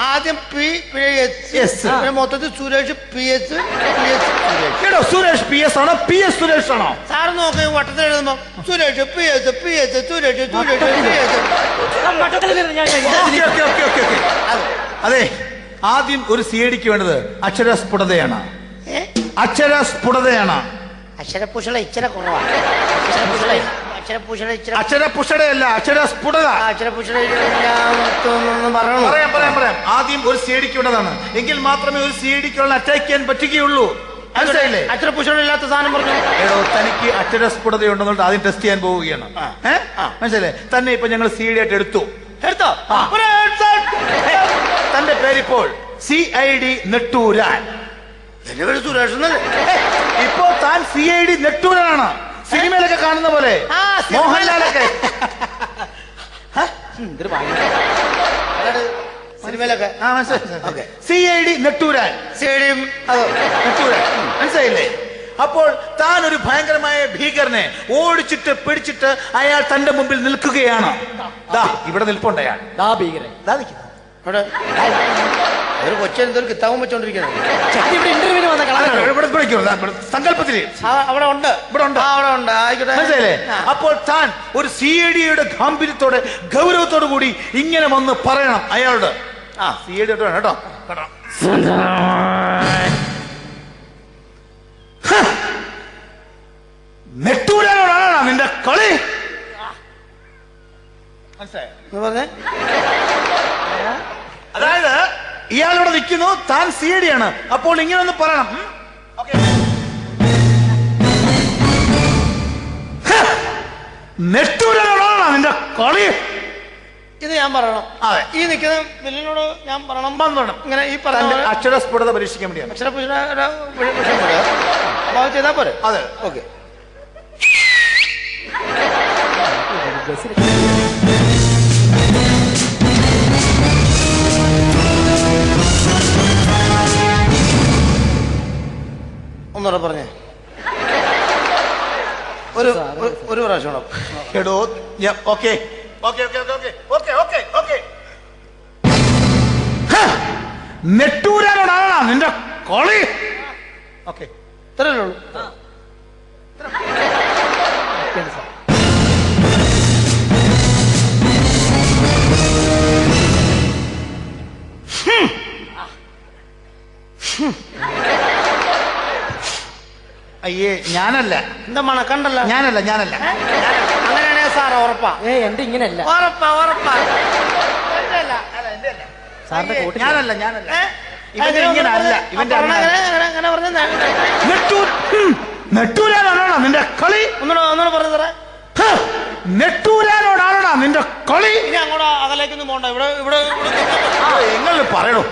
ആദ്യം PS മൊത്തത്തിൽ Suresh PS കേട്ടോ, സുരേഷ് PS ആണോ PS സുരേഷ് ആണോ? സാറ് നോക്കി വട്ടത്തിൽ എഴുതുമ്പോ സുരേഷ് PS സുരേഷ് അതെ, ആദ്യം ഒരു CIDക്ക് വേണ്ടത് അക്ഷരസ്ഫുടതയാണ്. അക്ഷരസ്ഫുടതയാണ്. അക്ഷരപുഷള ഇച്ചിരി കുറവാണ്. അക്ഷരപുഷടയല്ല, അക്ഷരസ്ഫുടത. പറയാം. ആദ്യം ഒരു CIDക്ക് വേണ്ടതാണ്. എങ്കിൽ മാത്രമേ ഒരു CIDക്കുള്ള അറ്റാക്ക് ചെയ്യാൻ പറ്റുകയുള്ളൂ. മനസ്സിലായില്ലേ? അക്ഷരപുഷണില്ലാത്ത സാധനം പറഞ്ഞു. ഏടോ, തനിക്ക് അക്ഷരസ്ഫുടതയുണ്ടെന്നുള്ളത് ആദ്യം ടെസ്റ്റ് ചെയ്യാൻ പോവുകയാണ്. മനസ്സിലായില്ലേ? തന്നെ ഇപ്പൊ ഞങ്ങൾ CID ആയിട്ട് എടുത്തോ. തന്റെ പേരിപ്പോൾ CID നെട്ടൂരാൻ. സുരേഷ് ഇപ്പോ താൻ CID നെട്ടൂരാനാണ്. സിനിമയിലൊക്കെ കാണുന്ന പോലെ, മോഹൻലാലൊക്കെ സിനിമയിലൊക്കെ CID നെട്ടൂരാൻ. മനസ്സിലായില്ലേ? അപ്പോൾ താൻ ഒരു ഭയങ്കരമായ ഭീകരനെ ഓടിച്ചിട്ട് പിടിച്ചിട്ട് അയാൾ തന്റെ മുമ്പിൽ നിൽക്കുകയാണ്. ഇവിടെ നിൽപ്പുണ്ട് അയാൾ. ഭീകരൻ ഒരു കൊച്ചെന്തൊരു കിത്താവും വെച്ചോണ്ടിരിക്കുന്നത്. സങ്കല്പത്തില് അവിടെ ഉണ്ട്. മനസ്സിലായില്ലേ? അപ്പോൾ താൻ ഒരു CIDയുടെ ഗാംഭീര്യത്തോടെ ഗൗരവത്തോടു കൂടി ഇങ്ങനെ വന്ന് പറയണം അയാളോട്. CID കേട്ടോ. നെട്ടൂരാനോടാണോ നിന്റെ കളി? മനസ്സിലായോ? അതായത് ഇയാളോട് നിൽക്കുന്നു, താൻ CID ആണ്. അപ്പോൾ ഇങ്ങനെ ഒന്ന് പറയണം. നെട്ടൂരാനോടാണോ നിന്റെ കളി? ഇത് ഞാൻ പറയണം. അതെ, ഈ നിൽക്കുന്ന ബില്ലിനോട് ഞാൻ പറയണം. ഇങ്ങനെ ഈ പറഞ്ഞ അക്ഷരസ്ഫുടത പരീക്ഷിക്കാൻ വേണ്ടിയാണ്. അപ്പൊ ചെയ്താ പോരെ? അതെ, ഓക്കെ. ഒന്നുകൂടെ പറഞ്ഞേ. ഒരു പ്രാവശ്യം എടോ. ഓക്കെ. നെട്ടൂരാനോടാണോ നിന്റെ കളി? ഓക്കെ, ഇത്രയല്ലേ ഉള്ളൂ. അയ്യേ, ഞാനല്ല. എന്താ മണക്കണ്ടല്ലോ? ഞാനല്ല. അങ്ങനെയാണെ സാർ ഉറപ്പാ? എന്റെ ഇങ്ങനെയല്ല. ഉറപ്പാ. ഞാനല്ല. നെട്ടൂരാനോടാണോ നിന്റെ കളി? ഒന്നുകൂടെ പറഞ്ഞു സാറേ. നെട്ടൂരാനോടാണോ നിന്റെ കളി? ഇനി അങ്ങോട്ട് അകലേക്കൊന്നും പോണ്ട. ഇവിടെ നിങ്ങൾ പറയണോ?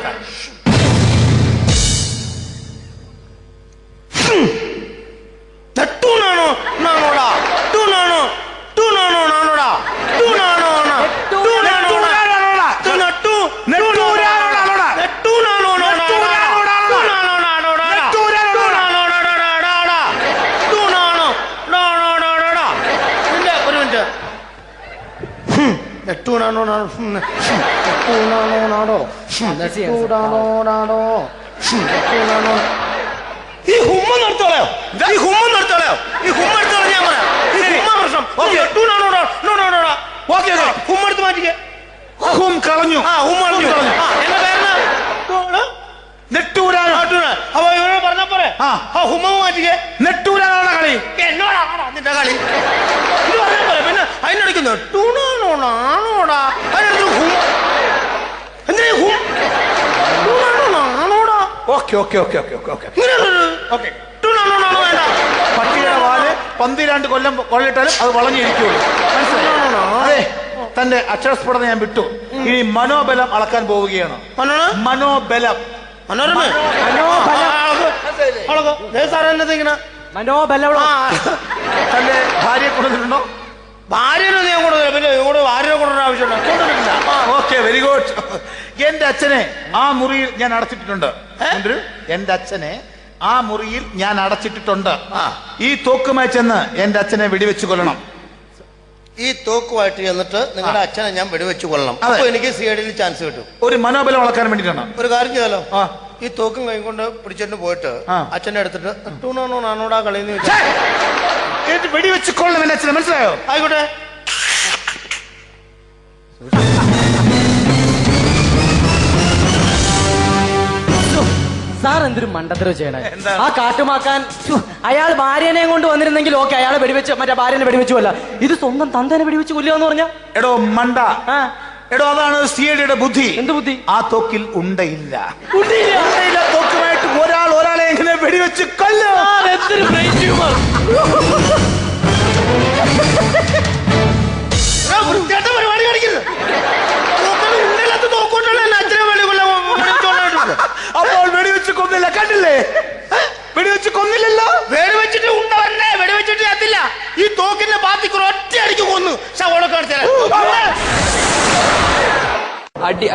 ടൂനാണോ നാണോടാ? ടൂനാണോ നാണോടാ? ഈ ഹുമ്മ നിർത്തോളയോ? ഞാൻ പറയാം. പ്രശ്നം ഹുമ്മെടുത്ത് മാറ്റിക്കേ. കളഞ്ഞു. എന്റെ പേരെന്നാ? നെട്ടൂരാനോ? അപ്പൊ ഇവരോട് പറഞ്ഞ പോരെ? ഹുമ്മ മാറ്റിക്കേ. നെട്ടൂരാനോടാ കളി? എന്നോടാണോടാ നിന്റെ കളി? ഇത് പറഞ്ഞ പോലെ പിന്നെ അതിനടിക്കുന്നു. ടൂണാണോടാ? അതിനടുത്ത് എന്തിനാ ടൂണാണോടാ? ഓക്കെ. പട്ടിയുടെ വാല് 12 കൊല്ലം കൊള്ളിട്ടാലും അത് വളഞ്ഞിരിക്കുള്ളൂ. അതെ, തന്റെ അക്ഷരസ്ഫുടത ഞാൻ വിട്ടു. ഇനി മനോബലം അളക്കാൻ പോവുകയാണ്. മനോബലം. തന്റെ ഭാര്യയെ കൊണ്ടുവന്നിട്ടുണ്ടോ? ഭാര്യനെ ഞാൻ കൊണ്ടുവന്നില്ല. പിന്നെ ഭാര്യനെ കൊണ്ടുവരുന്ന ആവശ്യമില്ല. Okay, very good. എന്റെ അച്ഛനെ ആ മുറിയിൽ ഞാൻ അടച്ചിട്ടിട്ടുണ്ട്. എന്റെ അച്ഛനെ ആ മുറിയിൽ ഞാൻ അടച്ചിട്ടിട്ടുണ്ട്. ഈ തോക്കുമായി ചെന്ന് എന്റെ അച്ഛനെ വെടിവെച്ച് കൊല്ലണം. ഈ തോക്കുമായിട്ട് എന്നിട്ട് നിങ്ങളുടെ അച്ഛനെ ഞാൻ വെടിവെച്ച് കൊള്ളണം. അപ്പൊ എനിക്ക് CID ചാൻസ് കിട്ടും. ഒരു മനോബലം അളക്കാൻ വേണ്ടിട്ടാണ്. ഒരു കാര്യം ചെയ്താലോ, ഈ തോക്കും കൈ കൊണ്ട് പിടിച്ചിട്ട് പോയിട്ട് അച്ഛനെ എടുത്തിട്ട് ടൂണോ നാണോടാ കളിന്ന് വെടിവെച്ച് കൊള്ളണം എന്റെ അച്ഛനെ, മനസ്സിലായോ? ആയിക്കോട്ടെ. സാർ എന്തൊരു മണ്ടത്തരം ചെയ്യണേ. ആ കാട്ടുമാക്കാൻ അയാൾ ഭാര്യനെ കൊണ്ട് വന്നിരുന്നെങ്കിൽ ഓക്കെ, അയാളെ വെടിവെച്ച് മറ്റേ ഭാര്യനെ വെടിവെച്ചു കൊല്ല. ഇത് സ്വന്തം തന്തേനെ വെടിവെച്ച് കൊല്ലുക എന്ന് പറഞ്ഞ എടോ മണ്ട, എടോ അതാണ് CIDയുടെ ബുദ്ധി. എന്ത് ബുദ്ധി? ആ തോക്കിൽ ഉണ്ടയില്ല. തോക്കുമായിട്ട് ഒരാളെ എങ്ങനെ വെടിവെച്ച് കൊല്ലും? എന്തൊരു ബ്രെയിൻ ട്യൂമർ.